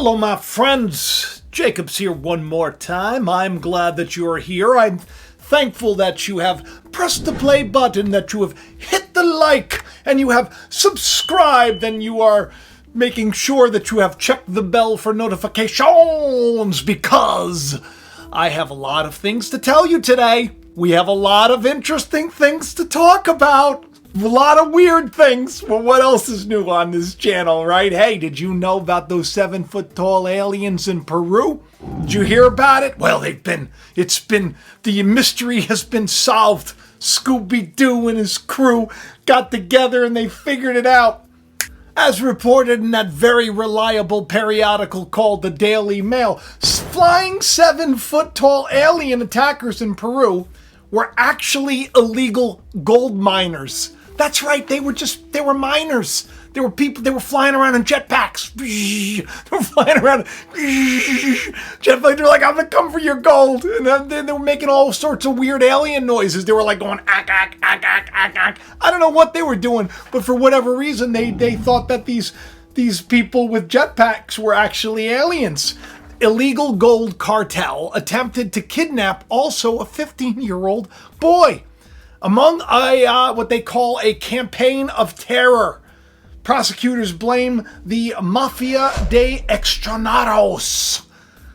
Hello, my friends. Jacob's here one more time. I'm glad that you are here. I'm thankful that you have pressed the play button, that you have hit the like, and you have subscribed, and you are making sure that you have checked the bell for notifications, because I have a lot of things to tell you today. We have a lot of interesting things to talk about. A lot of weird things. Well, what else is new on this channel, right? Hey, did you know about those 7-foot-tall aliens in Peru? Did you hear about it? Well, the mystery has been solved. Scooby-Doo and his crew got together and they figured it out. As reported in that very reliable periodical called the Daily Mail, flying 7-foot-tall alien attackers in Peru were actually illegal gold miners. That's right, they were miners. They were people, they were flying around in jetpacks. They were flying around jetpacks. They're like, I'm gonna come for your gold. And then they were making all sorts of weird alien noises. They were like going, ack, ack, ack, ack, ack, ack. I don't know what they were doing, but for whatever reason, they thought that these people with jetpacks were actually aliens. Illegal gold cartel attempted to kidnap also a 15-year-old boy among what they call a campaign of terror. Prosecutors blame the Mafia de Extranados,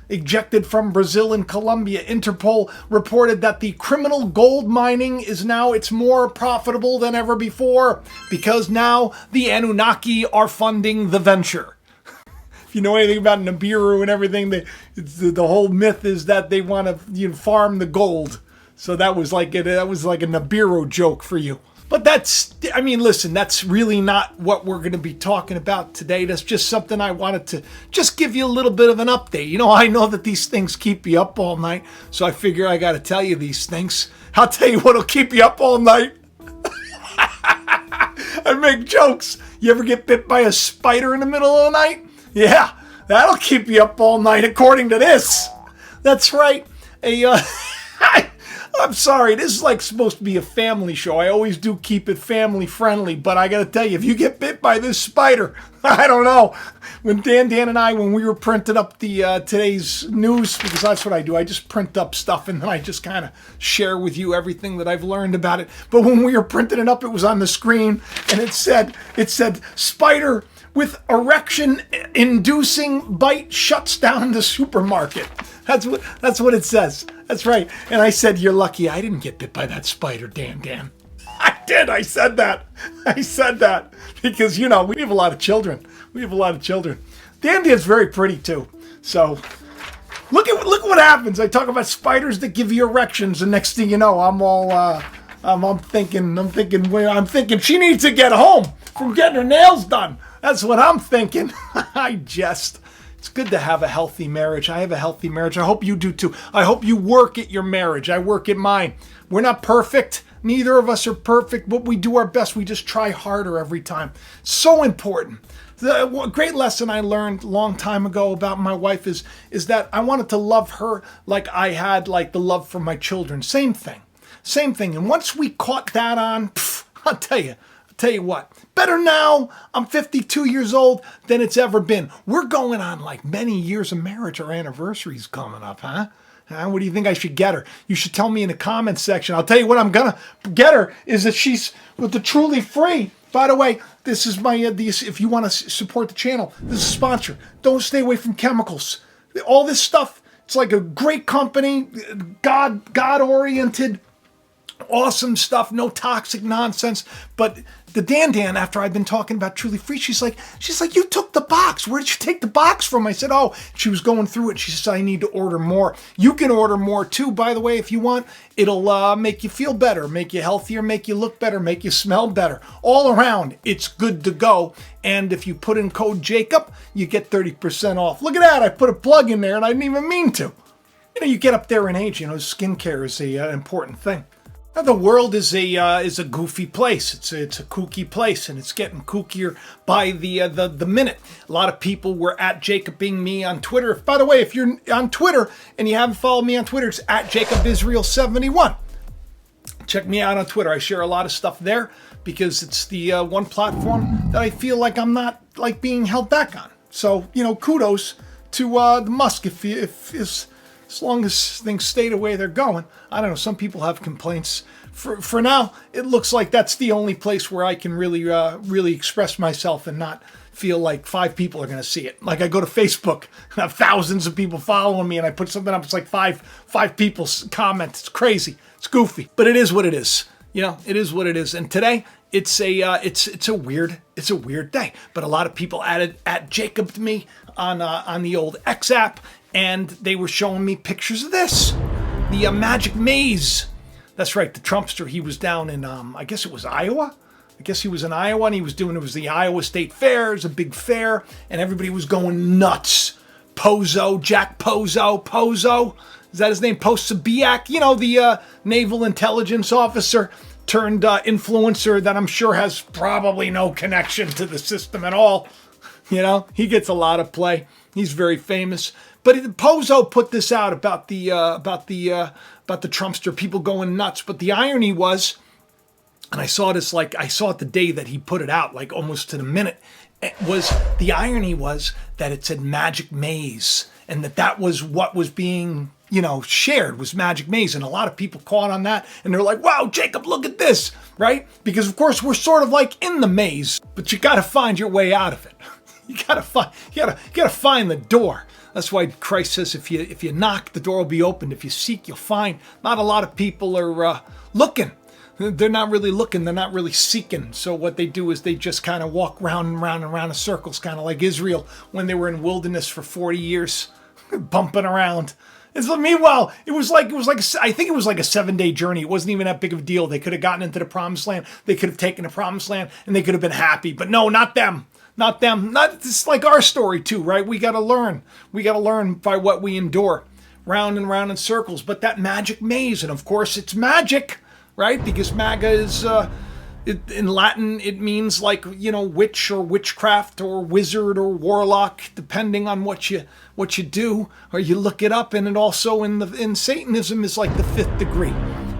ejected from Brazil and Colombia. Interpol reported that the criminal gold mining is now, it's more profitable than ever before because now the Anunnaki are funding the venture. If you know anything about Nibiru and everything, the whole myth is that they want to farm the gold. So that was like a Nibiru joke for you. But listen, that's really not what we're going to be talking about today. That's just something I wanted to just give you a little bit of an update. I know that these things keep you up all night, so I figure I got to tell you these things. I'll tell you what'll keep you up all night. I make jokes. You ever get bit by a spider in the middle of the night? Yeah, that'll keep you up all night, according to this. That's right. I'm sorry, this is like supposed to be a family show. I always do keep it family friendly, but I gotta tell you, if you get bit by this spider, I don't know. When Dan and I, when we were printing up the today's news, because that's what I do, I just print up stuff and then I just kind of share with you everything that I've learned about it. But when we were printing it up, it was on the screen and it said spider with erection-inducing bite shuts down the supermarket. That's what it says. That's right. And I said, you're lucky I didn't get bit by that spider, Dan. I did. I said that. Because, we have a lot of children. Dan's very pretty, too. So, look what happens. I talk about spiders that give you erections, and next thing you know, I'm thinking she needs to get home from getting her nails done. That's what I'm thinking. I jest. It's good to have a healthy marriage. I have a healthy marriage. I hope you do too. I hope you work at your marriage. I work at mine. We're not perfect. Neither of us are perfect, but we do our best. We just try harder every time. So important. The great lesson I learned a long time ago about my wife is that I wanted to love her like I had the love for my children. Same thing. And once we caught that on, I'll tell you what, better now. I'm 52 years old than it's ever been. We're going on many years of marriage. Our anniversary's coming up, huh? What do you think I should get her? You should tell me in the comments section. I'll tell you what I'm gonna get her is that she's with the Truly Free. By the way, this is my if you want to support the channel, this is a sponsor. Don't stay away from chemicals. All this stuff, it's like a great company, God-oriented, awesome stuff, no toxic nonsense. But the Dan, after I've been talking about Truly Free, she's like, you took the box. Where did you take the box from? I said, oh, she was going through it. She said, I need to order more. You can order more too, by the way, if you want. It'll make you feel better, make you healthier, make you look better, make you smell better. All around, it's good to go. And if you put in code Jacob, you get 30% off. Look at that. I put a plug in there and I didn't even mean to. You get up there in age, skincare is an important thing. Now, the world is a goofy place. It's a kooky place, and it's getting kookier by the minute. A lot of people were at Jacob Being Me on Twitter. By the way, if you're on Twitter and you haven't followed me on Twitter, it's at JacobIsrael71. Check me out on Twitter. I share a lot of stuff there because it's the one platform that I feel like I'm not being held back on. So, kudos to the Musk if as long as things stay the way they're going. I don't know. Some people have complaints. For now, it looks like that's the only place where I can really express myself and not feel like 5 people are going to see it. Like I go to Facebook and I have thousands of people following me, and I put something up. It's like five people comment. It's crazy. It's goofy, but it is what it is. It is what it is. And today it's a weird day. But a lot of people added at Jacob to me on the old X app, and they were showing me pictures of this, the magic maze. That's right, the Trumpster. He was down in I guess it was Iowa. I guess he was in Iowa, and it was the Iowa State Fair. It was a big fair, and everybody was going nuts. Jack Pozo. Is that his name? Posobiec? The naval intelligence officer turned influencer that I'm sure has probably no connection to the system at all. He gets a lot of play. He's very famous. But Pozo put this out about the Trumpster, people going nuts. But the irony was, and I saw it the day that he put it out, like almost to the minute, the irony was that it said Magic Maze, and that was what was being, shared, was Magic Maze. And a lot of people caught on that, and they're like, wow, Jacob, look at this, right? Because of course we're sort of like in the maze, but you got to find your way out of it. You got to find the door. That's why Christ says if you knock, the door will be opened. If you seek, you'll find. Not a lot of people are looking. They're not really looking. They're not really seeking. So what they do is they just kind of walk round and round and round in circles, kind of like Israel when they were in wilderness for 40 years, bumping around. Meanwhile, I think it was like a 7-day journey. It wasn't even that big of a deal. They could have gotten into the promised land. They could have taken the promised land, and they could have been happy. But no, not them. Not them. It's like our story too, right? We got to learn. We got to learn by what we endure, round and round in circles. But that magic maze, and of course it's magic, right? Because Maga is, in Latin, it means like, witch or witchcraft or wizard or warlock, depending on what you do, or you look it up. And it also in Satanism is like the 5th degree.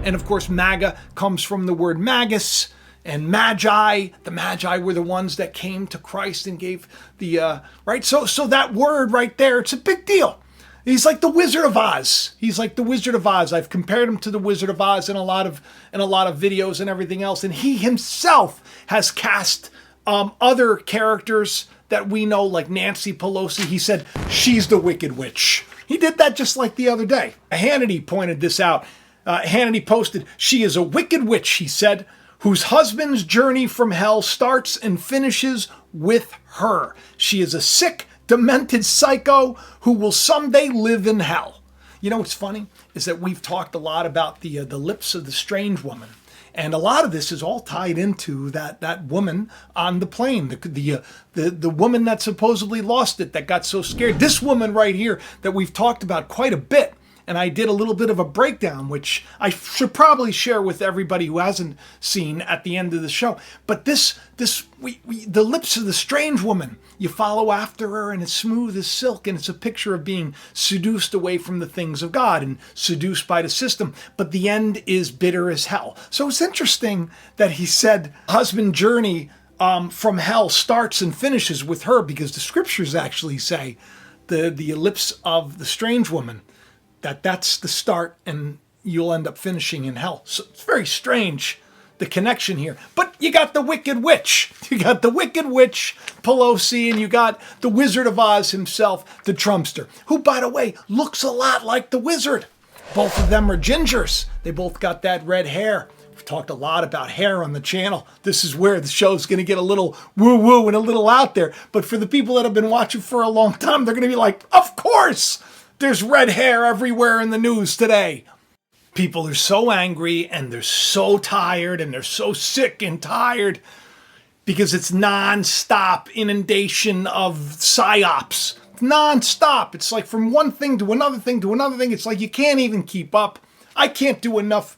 And of course, Maga comes from the word magus. And Magi, the Magi were the ones that came to Christ and gave the, right? So that word right there, it's a big deal. He's like the Wizard of Oz. I've compared him to the Wizard of Oz in a lot of videos and everything else. And he himself has cast other characters that we know, like Nancy Pelosi. He said, she's the Wicked Witch. He did that just like the other day. Hannity pointed this out. Hannity posted, she is a wicked witch, he said, whose husband's journey from hell starts and finishes with her. She is a sick, demented psycho who will someday live in hell. What's funny is that we've talked a lot about the lips of the strange woman. And a lot of this is all tied into that woman on the plane, the woman that supposedly lost it, that got so scared. This woman right here that we've talked about quite a bit. And I did a little bit of a breakdown, which I should probably share with everybody who hasn't seen at the end of the show. But the lips of the strange woman, you follow after her and it's smooth as silk, and it's a picture of being seduced away from the things of God and seduced by the system. But the end is bitter as hell. So it's interesting that he said husband journey from hell starts and finishes with her, because the scriptures actually say the lips of the strange woman, that's the start and you'll end up finishing in hell. So it's very strange, the connection here. But you got the Wicked Witch. You got the Wicked Witch, Pelosi, and you got the Wizard of Oz himself, the Trumpster, who, by the way, looks a lot like the Wizard. Both of them are gingers. They both got that red hair. We've talked a lot about hair on the channel. This is where the show's going to get a little woo-woo and a little out there. But for the people that have been watching for a long time, they're going to be like, of course! There's red hair everywhere in the news today. People are so angry and they're so tired and they're so sick and tired because it's non-stop inundation of Psyops. Non-stop. It's like from one thing to another thing to another thing. It's like you can't even keep up. I can't do enough,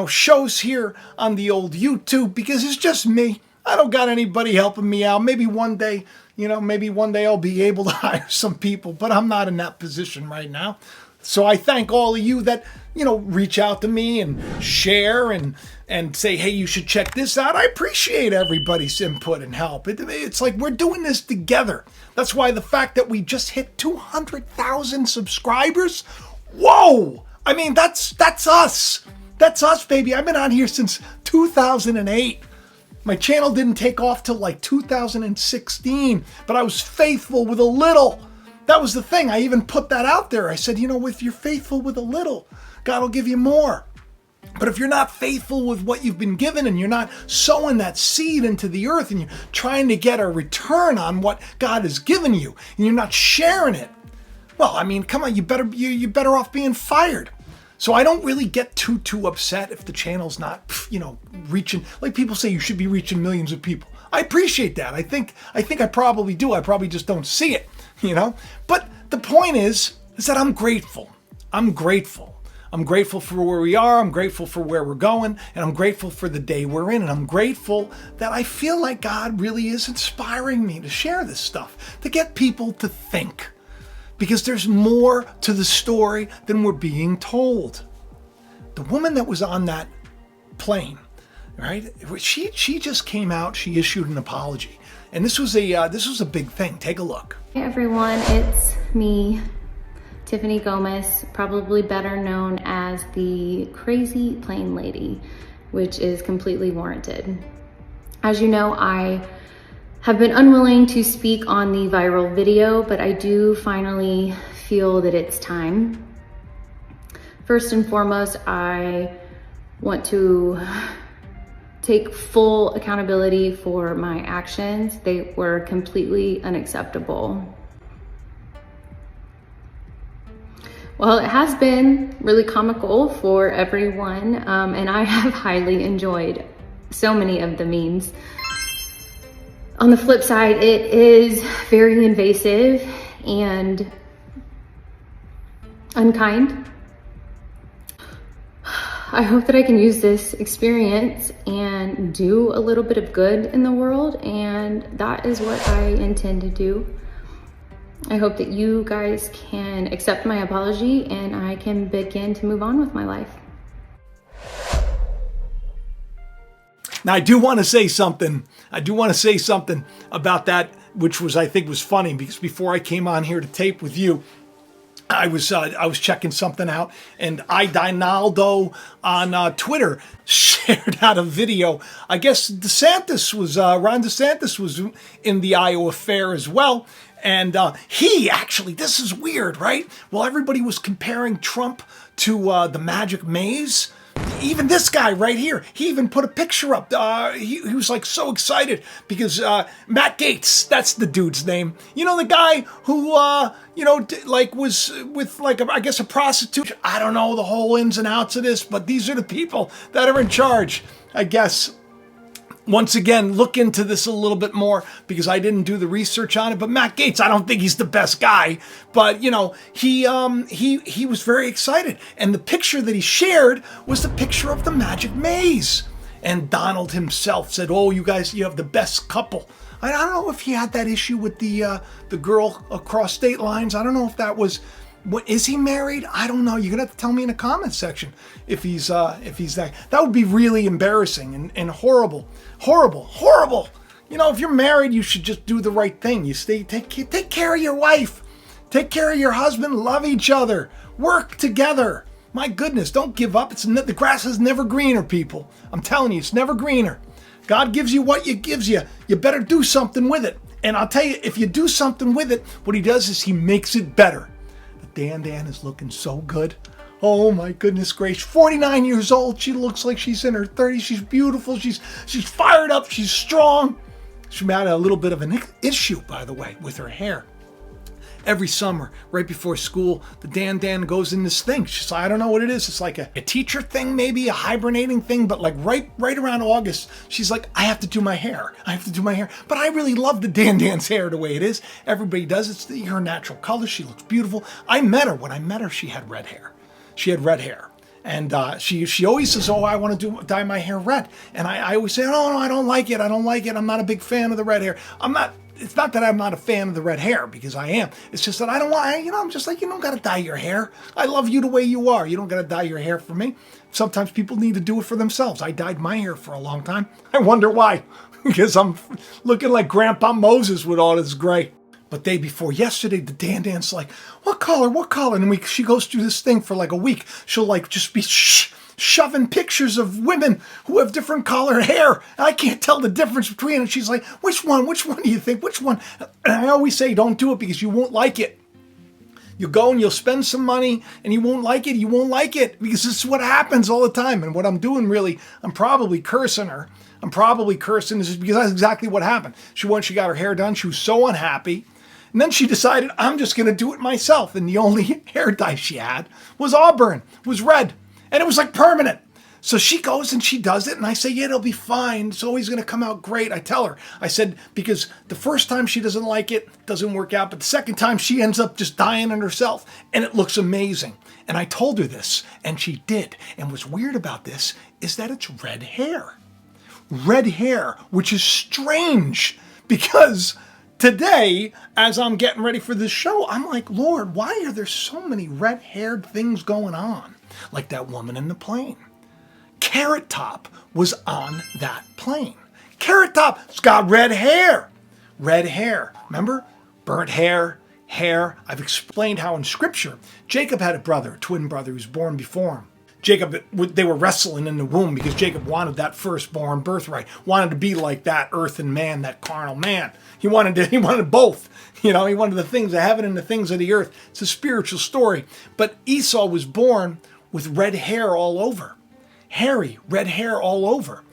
shows here on the old YouTube because it's just me. I don't got anybody helping me out. Maybe one day I'll be able to hire some people, but I'm not in that position right now. So I thank all of you that, reach out to me and share and say, hey, you should check this out. I appreciate everybody's input and help. It's like we're doing this together. That's why the fact that we just hit 200,000 subscribers, whoa! I mean, that's us. That's us, baby. I've been on here since 2008. My channel didn't take off till like 2016, but I was faithful with a little. That was the thing. I even put that out there. I said, if you're faithful with a little, God will give you more. But if you're not faithful with what you've been given and you're not sowing that seed into the earth and you're trying to get a return on what God has given you and you're not sharing it, well, I mean, come on, you're better off being fired. So I don't really get too upset if the channel's not, reaching, like people say you should be reaching millions of people. I appreciate that. I think I probably do. I probably just don't see it, But the point is that I'm grateful. I'm grateful. I'm grateful for where we are. I'm grateful for where we're going. And I'm grateful for the day we're in. And I'm grateful that I feel like God really is inspiring me to share this stuff, to get people to think. Because there's more to the story than we're being told. The woman that was on that plane, right? She just came out. She issued an apology, and this was a big thing. Take a look. Hey everyone, it's me, Tiffany Gomez, probably better known as the Crazy Plane Lady, which is completely warranted. As you know, I have been unwilling to speak on the viral video, but I do finally feel that it's time. First and foremost, I want to take full accountability for my actions. They were completely unacceptable. Well, it has been really comical for everyone, and I have highly enjoyed so many of the memes. On the flip side, it is very invasive and unkind. I hope that I can use this experience and do a little bit of good in the world, and that is what I intend to do. I hope that you guys can accept my apology and I can begin to move on with my life. Now, I do want to say something. About that, which I think was funny, because before I came on here to tape with you, I was checking something out, and Dinaldo on Twitter shared out a video. I guess Ron DeSantis was in the Iowa fair as well. And he actually, this is weird, right? Well, everybody was comparing Trump to the Magic Maze. Even this guy right here, he even put a picture up. He was like so excited because Matt Gaetz, that's the dude's name. The guy who, was with I guess a prostitute. I don't know the whole ins and outs of this, but these are the people that are in charge, I guess. Once again, look into this a little bit more because I didn't do the research on it. But Matt Gaetz, I don't think he's the best guy. But, he was very excited. And the picture that he shared was the picture of the Magic Maze. And Donald himself said, oh, you guys, you have the best couple. I don't know if he had that issue with the girl across state lines. I don't know if that was... Is he married? I don't know. You're gonna have to tell me in the comments section if he's that. That would be really embarrassing and horrible. If you're married, you should just do the right thing. You take care of your wife, take care of your husband, love each other, work together. My goodness, don't give up. The grass is never greener, people. I'm telling you, it's never greener. God gives you what He gives you. You better do something with it. And I'll tell you, if you do something with it, what He does is He makes it better. Dan is looking so good. Oh my goodness gracious. 49 years old. She looks like she's in her 30s. She's beautiful. She's fired up. She's strong. She had a little bit of an issue, by the way, with her hair. Every summer, right before school, the Dan goes in this thing. She's like, I don't know what it is. It's like a teacher thing, maybe a hibernating thing, but like right around August, she's like, I have to do my hair. But I really love the Dan's hair the way it is. Everybody does. It's her natural color. She looks beautiful. I met her. When I met her, she had red hair. And she always says, oh, I want to dye my hair red. And I always say, no, I don't like it. I'm not a big fan of the red hair. it's not that I'm not a fan of the red hair, because I am. It's just that I don't want, I'm just like, you don't got to dye your hair. I love you the way you are. You don't got to dye your hair for me. Sometimes people need to do it for themselves. I dyed my hair for a long time. I wonder why. Because I'm looking like Grandpa Moses with all this gray. But day before yesterday, the Dan's like, what color? And she goes through this thing for like a week. She'll like just be shoving pictures of women who have different colored hair. I can't tell the difference between them. And she's like, which one do you think? Which one? And I always say, don't do it because you won't like it. You'll go and you'll spend some money and you won't like it. You won't like it because this is what happens all the time. And what I'm doing really, I'm probably cursing her. This is because that's exactly what happened. She got her hair done. She was so unhappy. And then she decided, I'm just going to do it myself. And the only hair dye she had was auburn, was red. And it was like permanent. So she goes and she does it. And I say, yeah, it'll be fine. It's always going to come out great. I tell her, I said, because the first time she doesn't like it, doesn't work out. But the second time she ends up just dyeing it herself. And it looks amazing. And I told her this and she did. And what's weird about this is that it's red hair. Red hair, which is strange because today, as I'm getting ready for this show, I'm like, Lord, why are there so many red-haired things going on? Like that woman in the plane. Carrot Top was on that plane. Carrot Top's got red hair. Red hair. Remember? Burnt hair, hair. I've explained how in Scripture, Jacob had a brother, a twin brother, who was born before him. Jacob, they were wrestling in the womb because Jacob wanted that firstborn birthright, wanted to be like that earthen man, that carnal man. He wanted both. He wanted the things of heaven and the things of the earth. It's a spiritual story. But Esau was born with red hair all over. Hairy, red hair all over.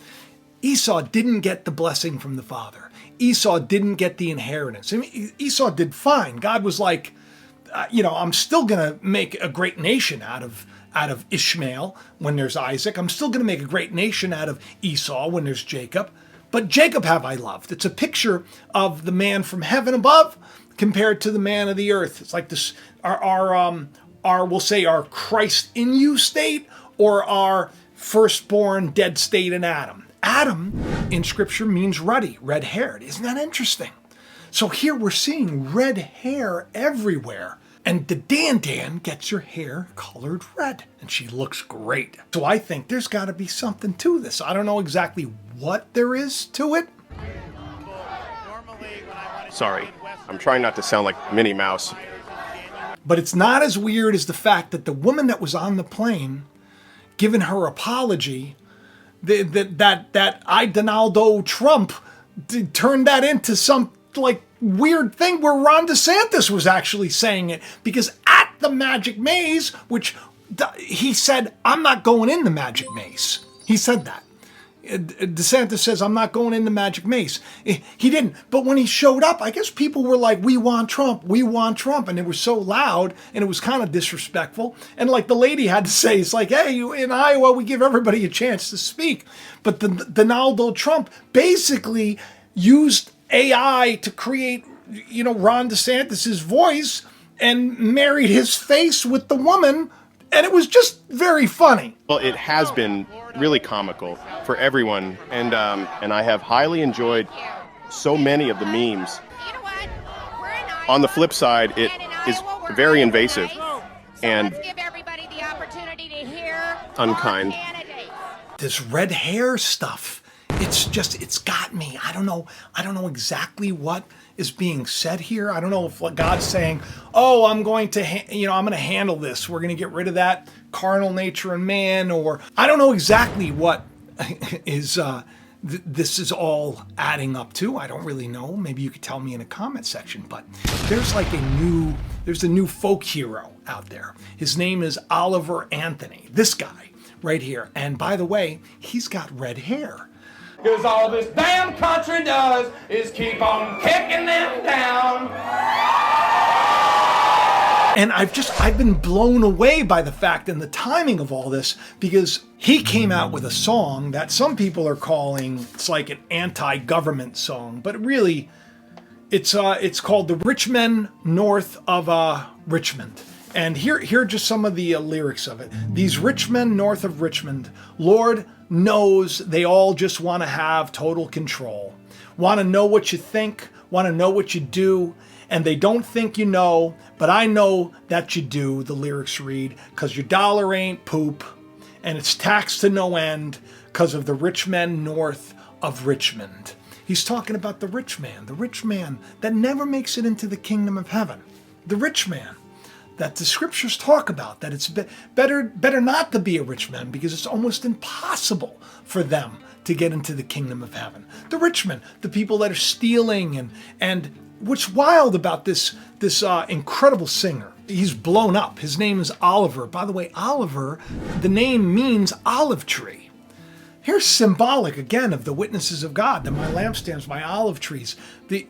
Esau didn't get the blessing from the father. Esau didn't get the inheritance. I mean, Esau did fine. God was like, I'm still going to make a great nation out of Ishmael when there's Isaac. I'm still going to make a great nation out of Esau when there's Jacob. But Jacob have I loved. It's a picture of the man from heaven above compared to the man of the earth. It's like this, we'll say our Christ in you state or our firstborn dead state in Adam. Adam in Scripture means ruddy, red-haired. Isn't that interesting? So here we're seeing red hair everywhere. And the Dan gets her hair colored red, and she looks great. So I think there's got to be something to this. I don't know exactly what there is to it. Sorry, I'm trying not to sound like Minnie Mouse. But it's not as weird as the fact that the woman that was on the plane, giving her apology, that I, Donaldo Trump, turned that into some like weird thing where Ron DeSantis was actually saying it, because at the Magic Maze, which he said, I'm not going in the Magic Maze. He said that. DeSantis says, I'm not going in the Magic Maze. He didn't. But when he showed up, I guess people were like, we want Trump. And it was so loud and it was kind of disrespectful. And like the lady had to say, it's like, hey, in Iowa, we give everybody a chance to speak. But Donaldo Trump basically used AI to create, Ron DeSantis's voice and married his face with the woman. And it was just very funny. Well, it has been really comical for everyone. And I have highly enjoyed so many of the memes. On the flip side, it is very invasive and unkind. This red hair stuff. It's got me. I don't know exactly what is being said here. I don't know if God's saying, oh, I'm going to handle this. We're going to get rid of that carnal nature in man, or I don't know exactly what is this is all adding up to. I don't really know. Maybe you could tell me in a comment section, but there's a new folk hero out there. His name is Oliver Anthony, this guy right here. And by the way, he's got red hair. Cause all this damn country does is keep on kicking them down. And I've been blown away by the fact and the timing of all this, because he came out with a song that some people are calling, it's like an anti-government song, but really it's called The Rich Men North of Richmond. And here are just some of the lyrics of it. These rich men north of Richmond, Lord knows they all just want to have total control. Want to know what you think, want to know what you do, and they don't think you know, but I know that you do, the lyrics read, because your dollar ain't poop, and it's taxed to no end because of the rich men north of Richmond. He's talking about the rich man that never makes it into the kingdom of heaven. The rich man that the scriptures talk about, that it's better not to be a rich man because it's almost impossible for them to get into the kingdom of heaven. The rich men, the people that are stealing, and what's wild about this incredible singer, he's blown up. His name is Oliver. By the way, Oliver, the name means olive tree. Here's symbolic again of the witnesses of God, that my lampstands, my olive trees, the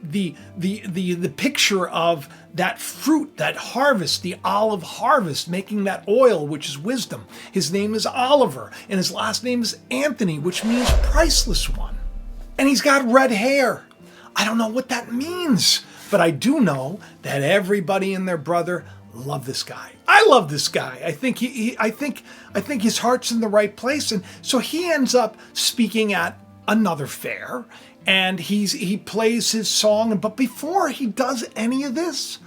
picture of that fruit, that harvest, the olive harvest, making that oil, which is wisdom. His name is Oliver, and his last name is Anthony, which means priceless one. And he's got red hair. I don't know what that means, but I do know that everybody and their brother love this guy. I love this guy. I think I think his heart's in the right place, and so he ends up speaking at another fair, and he plays his song. But before he does any of this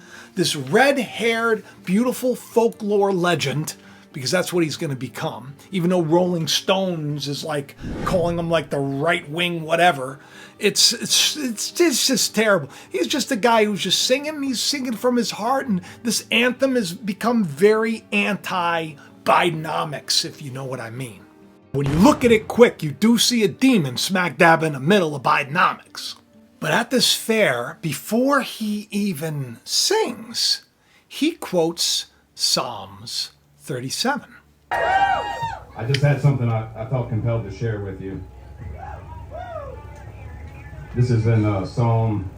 red-haired, beautiful folklore legend, because that's what he's going to become, even though Rolling Stones is like calling him like the right-wing whatever. It's just terrible. He's just a guy who's just singing. He's singing from his heart, and this anthem has become very anti-Bidenomics, if you know what I mean. When you look at it quick, you do see a demon smack dab in the middle of Bidenomics. But at this fair, before he even sings, he quotes Psalms 37. I just had something I felt compelled to share with you. This is in Psalm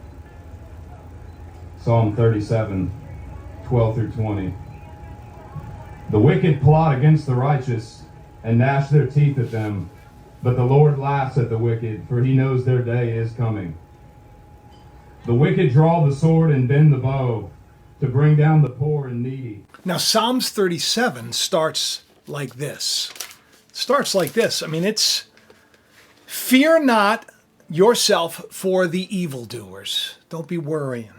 37, 12 through 20. The wicked plot against the righteous and gnash their teeth at them, but the Lord laughs at the wicked, for he knows their day is coming. The wicked draw the sword and bend the bow to bring down the poor and needy. Now, Psalms 37 starts like this. I mean, it's, fear not yourself for the evildoers. Don't be worrying.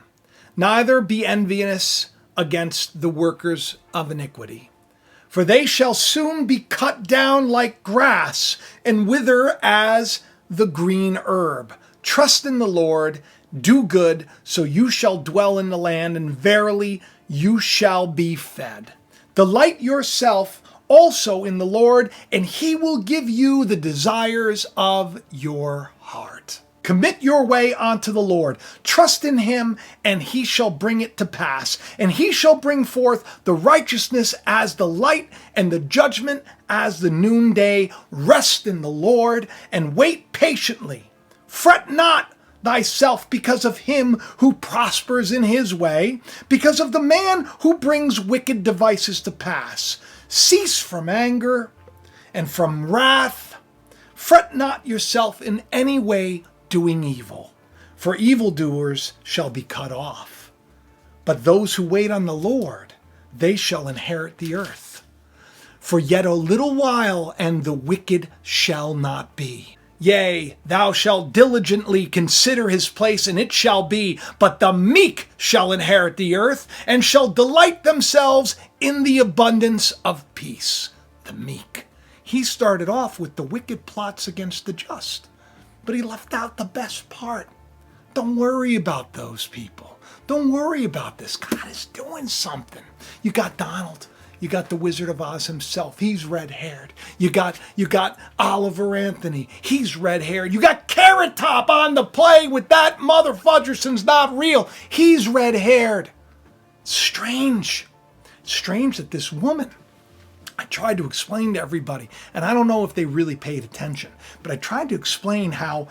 Neither be envious against the workers of iniquity. For they shall soon be cut down like grass and wither as the green herb. Trust in the Lord, do good, so you shall dwell in the land, and verily you shall be fed. Delight yourself also in the Lord, and he will give you the desires of your heart. Commit your way unto the Lord. Trust in him, and he shall bring it to pass. And he shall bring forth the righteousness as the light, and the judgment as the noonday. Rest in the Lord, and wait patiently. Fret not thyself because of him who prospers in his way, because of the man who brings wicked devices to pass. Cease from anger and from wrath. Fret not yourself in any way doing evil, for evildoers shall be cut off. But those who wait on the Lord, they shall inherit the earth. For yet a little while, and the wicked shall not be. Yea, thou shalt diligently consider his place, and it shall be. But the meek shall inherit the earth, and shall delight themselves in the abundance of peace. The meek. He started off with the wicked plots against the just, but he left out the best part. Don't worry about those people. Don't worry about this. God is doing something. You got Donald. You got the Wizard of Oz himself. He's red-haired. You got Oliver Anthony. He's red-haired. You got Carrot Top on the play with that mother fudgerson's not real. He's red-haired. Strange. Strange that this woman, I tried to explain to everybody, and I don't know if they really paid attention, but I tried to explain how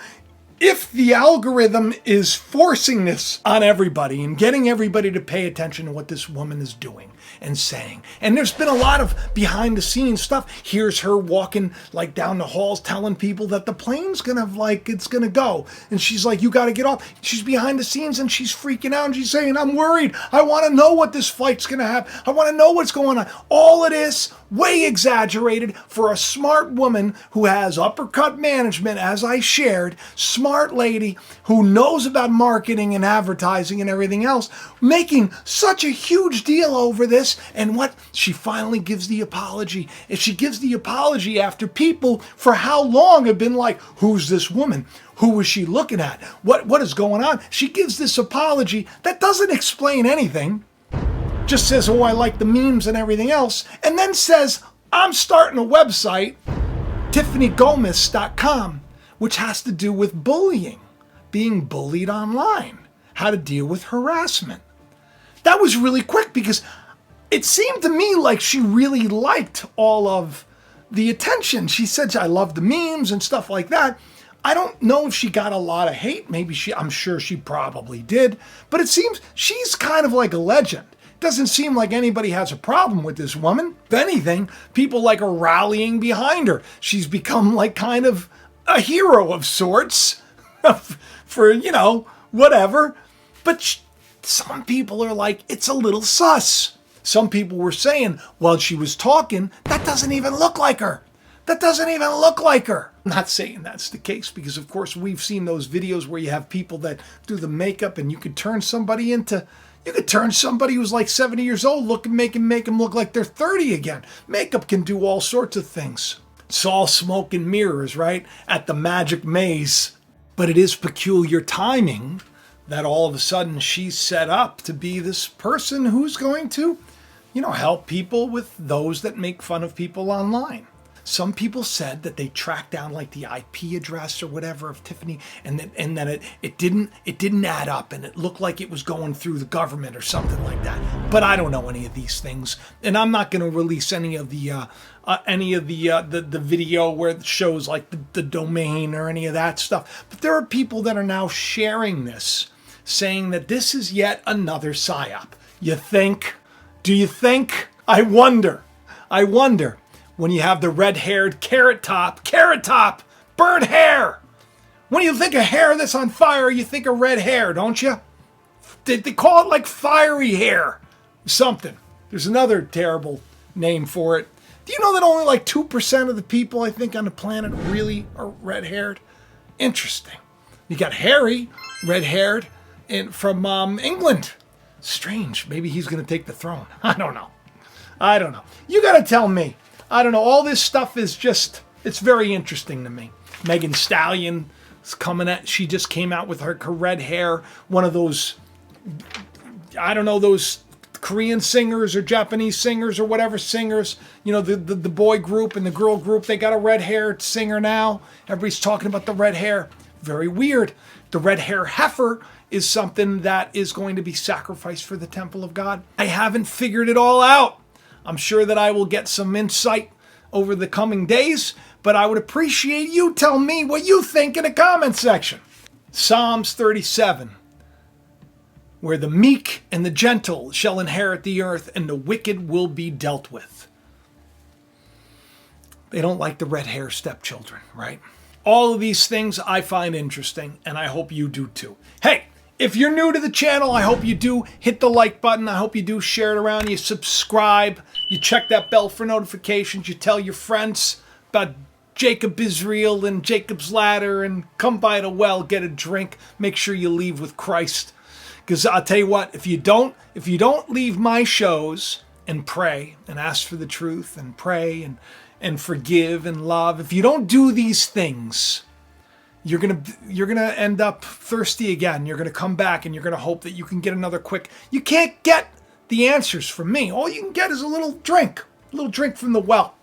if the algorithm is forcing this on everybody and getting everybody to pay attention to what this woman is doing, and saying. And there's been a lot of behind the scenes stuff. Here's her walking like down the halls telling people that the plane's gonna it's gonna go. And she's like, you gotta get off. She's behind the scenes and she's freaking out and she's saying, I'm worried. I wanna know what this flight's gonna have. I wanna know what's going on. All of this, way exaggerated for a smart woman who has uppercut management, as I shared, smart lady who knows about marketing and advertising and everything else, making such a huge deal over this. And what? She finally gives the apology. And she gives the apology after people for how long have been like, who's this woman? Who was she looking at? What is going on? She gives this apology that doesn't explain anything. Just says, oh, I like the memes and everything else. And then says, I'm starting a website, TiffanyGomez.com, which has to do with bullying, being bullied online, how to deal with harassment. That was really quick because it seemed to me like she really liked all of the attention. She said, I love the memes and stuff like that. I don't know if she got a lot of hate. I'm sure she probably did. But it seems she's kind of like a legend. Doesn't seem like anybody has a problem with this woman. If anything, people like are rallying behind her. She's become like kind of a hero of sorts for, whatever. But some people are like, it's a little sus. Some people were saying, while she was talking, that doesn't even look like her. That doesn't even look like her. I'm not saying that's the case because, of course, we've seen those videos where you have people that do the makeup and you could turn somebody who's like 70 years old, make them look like they're 30 again. Makeup can do all sorts of things. It's all smoke and mirrors, right? At the magic maze. But it is peculiar timing that all of a sudden she's set up to be this person who's going to, help people with those that make fun of people online. Some people said that they tracked down like the IP address or whatever of Tiffany, and that it didn't add up, and it looked like it was going through the government or something like that. But I don't know any of these things, and I'm not going to release any of the video where it shows like the domain or any of that stuff. But there are people that are now sharing this, saying that this is yet another psyop. You think? Do you think? I wonder. When you have the red-haired carrot top, burnt hair. When you think of hair that's on fire, you think of red hair, don't you? They call it like fiery hair, something. There's another terrible name for it. Do you know that only like 2% of the people, I think, on the planet really are red-haired? Interesting. You got Harry, red-haired, from England. Strange. Maybe he's going to take the throne. I don't know. You got to tell me. I don't know. All this stuff is it's very interesting to me. Megan Stallion is she just came out with her red hair. One of those, I don't know, those Korean singers or Japanese singers or whatever singers, the boy group and the girl group, they got a red haired singer now. Everybody's talking about the red hair. Very weird. The red hair heifer is something that is going to be sacrificed for the temple of God. I haven't figured it all out. I'm sure that I will get some insight over the coming days, but I would appreciate you tell me what you think in the comment section. Psalms 37, where the meek and the gentle shall inherit the earth, and the wicked will be dealt with. They don't like the red hair stepchildren, right? All of these things I find interesting, and I hope you do too. Hey, if you're new to the channel, I hope you do hit the like button. I hope you do share it around. You subscribe. You check that bell for notifications. You tell your friends about Jacob Israel and Jacob's Ladder, and come by the well, get a drink. Make sure you leave with Christ. Because I'll tell you what, if you don't leave my shows and pray and ask for the truth and pray and forgive and love, if you don't do these things, you're gonna end up thirsty again. You're gonna come back and you're gonna hope that you can get another quick. You can't get the answers from me. All you can get is a little drink from the well.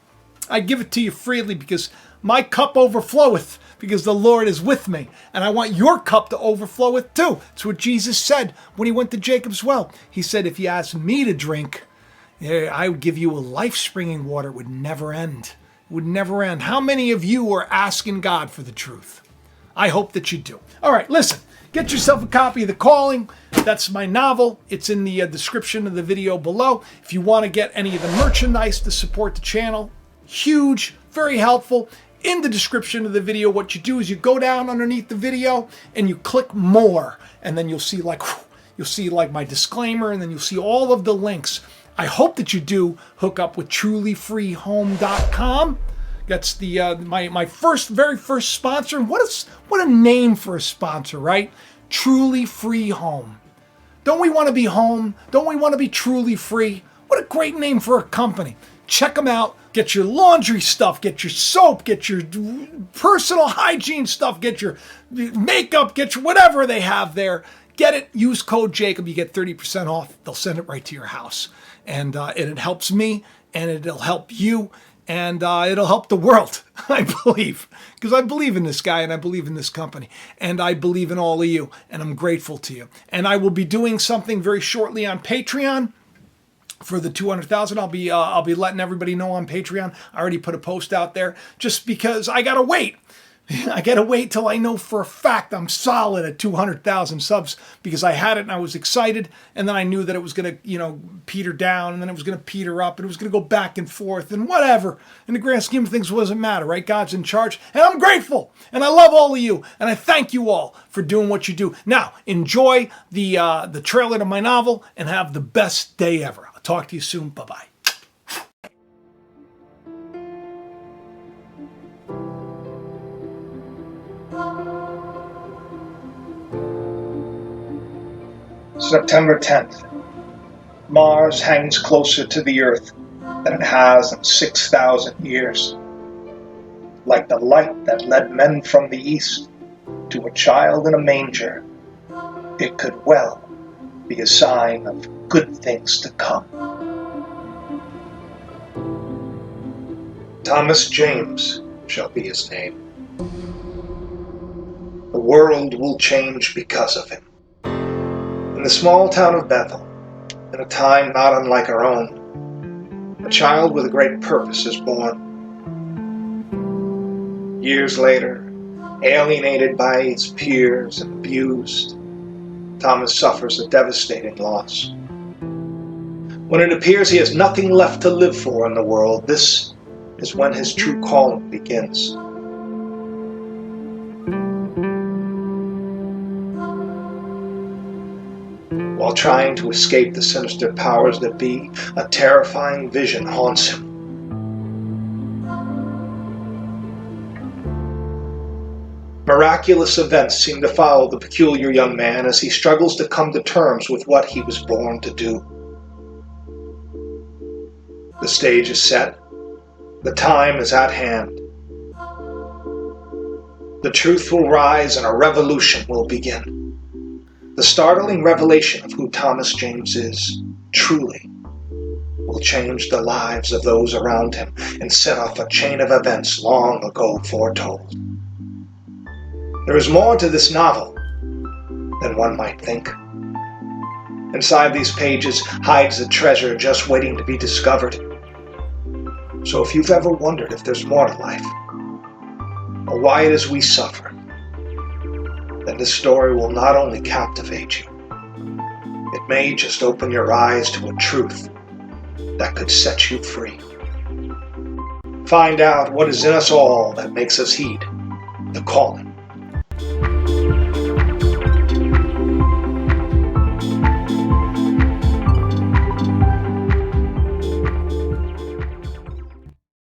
I give it to you freely because my cup overfloweth, because the Lord is with me, and I want your cup to overflow with too. It's what Jesus said when he went to Jacob's well. He said, if you ask me to drink, I would give you a life-springing water. It would never end. It would never end. How many of you are asking God for the truth? I hope that you do. All right, listen. get yourself a copy of The Calling. That's my novel. It's in the description of the video below. If you want to get any of the merchandise to support the channel, huge, very helpful. In the description of the video, what you do is you go down underneath the video and you click more, and then you'll see like my disclaimer, and then you'll see all of the links. I hope that you do hook up with trulyfreehome.com. That's the my very first sponsor. What a name for a sponsor, right? Truly Free Home. Don't we want to be home? Don't we want to be truly free? What a great name for a company. Check them out. Get your laundry stuff, get your soap, get your personal hygiene stuff, get your makeup, get your whatever they have there. Get it. Use code Jacob. You get 30% off. They'll send it right to your house. And it helps me, and it'll help you, and it'll help the world, I believe. Because I believe in this guy, and I believe in this company, and I believe in all of you, and I'm grateful to you. And I will be doing something very shortly on Patreon. For the 200,000, I'll be letting everybody know on Patreon. I already put a post out there just because I gotta wait. I gotta wait till I know for a fact I'm solid at 200,000 subs, because I had it and I was excited, and then I knew that it was gonna, peter down, and then it was gonna peter up, and it was gonna go back and forth, and whatever. In the grand scheme of things, it doesn't matter, right? God's in charge, and I'm grateful, and I love all of you, and I thank you all for doing what you do. Now, enjoy the trailer to my novel, and have the best day ever. I'll talk to you soon. Bye-bye. September 10th. Mars hangs closer to the Earth than it has in 6,000 years. Like the light that led men from the East to a child in a manger, it could well be a sign of good things to come. Thomas James shall be his name. The world will change because of him. In the small town of Bethel, in a time not unlike our own, a child with a great purpose is born. Years later, alienated by his peers and abused, Thomas suffers a devastating loss. When it appears he has nothing left to live for in the world, this is when his true calling begins. While trying to escape the sinister powers that be, a terrifying vision haunts him. Miraculous events seem to follow the peculiar young man as he struggles to come to terms with what he was born to do. The stage is set. The time is at hand. The truth will rise and a revolution will begin. The startling revelation of who Thomas James is, truly, will change the lives of those around him and set off a chain of events long ago foretold. There is more to this novel than one might think. Inside these pages hides a treasure just waiting to be discovered. So if you've ever wondered if there's more to life, or why it is we suffer, then this story will not only captivate you, it may just open your eyes to a truth that could set you free. Find out what is in us all that makes us heed the calling.